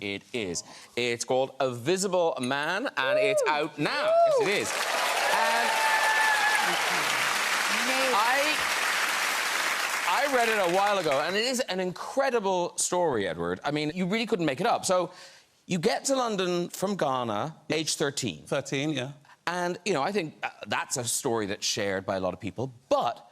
It is. It's called A Visible Man, and it's out now. Yes, it is. And I read it a while ago, and it is an incredible story, Edward. I mean, you really couldn't make it up. So, you get to London from Ghana, age 13. 13, yeah. And, you know, I think that's a story that's shared by a lot of people. But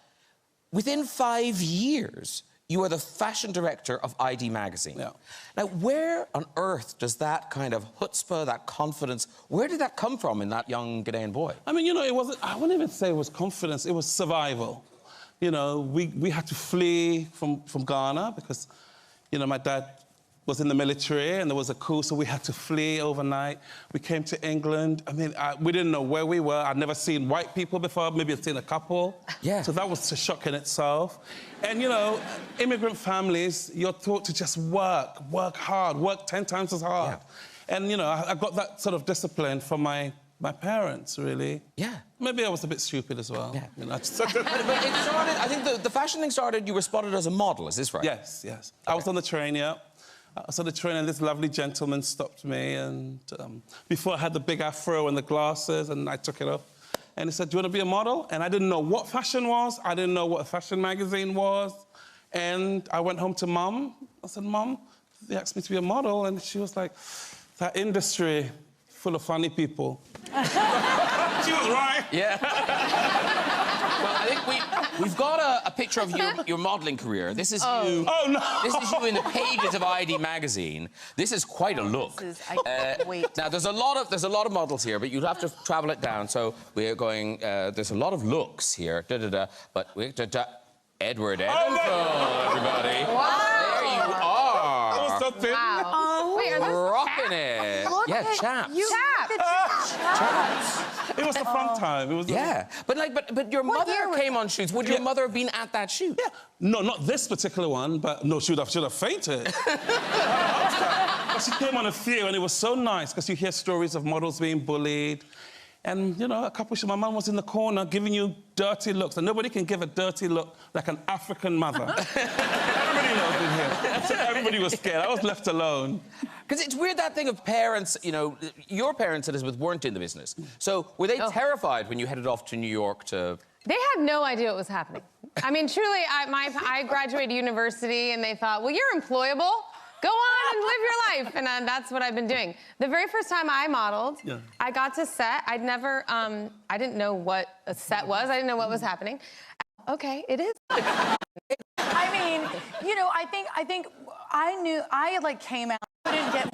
within 5 years, you are the fashion director of ID Magazine. Yeah. Now, where on earth does that kind of chutzpah, that confidence, where did that come from in that young Ghanaian boy? I mean, you know, it wasn't... I wouldn't even say it was confidence. It was survival. You know, we had to flee from Ghana because, you know, my dad was in the military and there was a coup, so we had to flee overnight. We came to England. I mean, we didn't know where we were. I'd never seen white people before, maybe I'd seen a couple. Yeah. So that was a shock in itself. And, you know, immigrant families, you're taught to just work hard, work 10 times as hard. Yeah. And, you know, I got that sort of discipline from my parents, really. Yeah. Maybe I was a bit stupid as well. Yeah. You know, but it started, I think the fashion thing started, you were spotted as a model, is this right? Yes, yes. Okay. I was on the train, yeah. I was on the train and this lovely gentleman stopped me and before I had the big afro and the glasses and I took it off and he said, do you want to be a model? And I didn't know what fashion was. I didn't know what a fashion magazine was. And I went home to Mum. I said, Mum, they asked me to be a model. And she was like, that industry full of funny people. She was right. Yeah. Well, I think we've got a picture of your modelling career. This is you. Oh, no. This is you in the pages of ID Magazine. This is quite a look. I can't wait. Now, there's a lot of models here, but you'd have to travel it down. So we're going... there's a lot of looks here. But we're... Edward Enfield, everybody. Wow. There you are. That was something. Wow. Oh, wait, are those rocking it. Yeah, chaps. Chaps. It was the fun time. It was Yeah, but your mother came on shoots. Would your mother have been at that shoot? Yeah. No, not this particular one, but no, she would have fainted. But she came on a few, and it was so nice because you hear stories of models being bullied. And, you know, my mum was in the corner giving you dirty looks, and nobody can give a dirty look like an African mother. Everybody knows in here. So everybody was scared. I was left alone. Because it's weird, that thing of parents, you know, your parents, Elizabeth, weren't in the business. So were they terrified when you headed off to New York to... They had no idea what was happening. I mean, truly, I graduated university and they thought, well, you're employable. Go on and live your life. And that's what I've been doing. The very first time I modeled, I got to set. I'd never, I didn't know what a set was. I didn't know what was happening. Okay, it is. I mean, you know, I think I knew, I like came out, couldn't get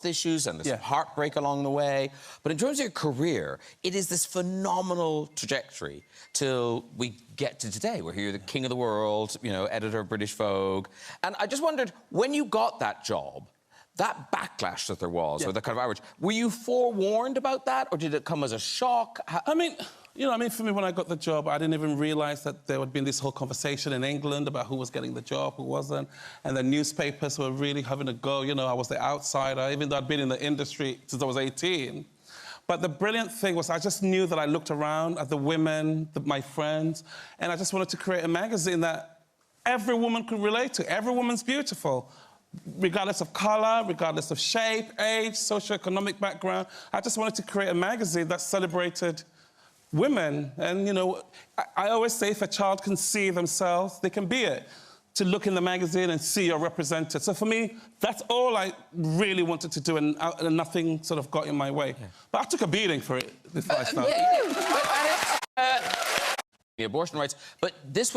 issues and this heartbreak along the way. But in terms of your career, it is this phenomenal trajectory till we get to today, where you're the king of the world, you know, editor of British Vogue. And I just wondered, when you got that job, that backlash that there was, or the kind of outrage, were you forewarned about that, or did it come as a shock? I mean, you know, for me, when I got the job, I didn't even realise that there would be this whole conversation in England about who was getting the job, who wasn't, and the newspapers were really having a go. You know, I was the outsider, even though I'd been in the industry since I was 18. But the brilliant thing was I just knew that I looked around at the women, my friends, and I just wanted to create a magazine that every woman could relate to. Every woman's beautiful, regardless of colour, regardless of shape, age, socioeconomic background. I just wanted to create a magazine that celebrated women. And, you know, I always say if a child can see themselves, they can be it. To look in the magazine and see you're represented. So for me, that's all I really wanted to do, and nothing sort of got in my way. But I took a beating for it before I started. The abortion rights, but this was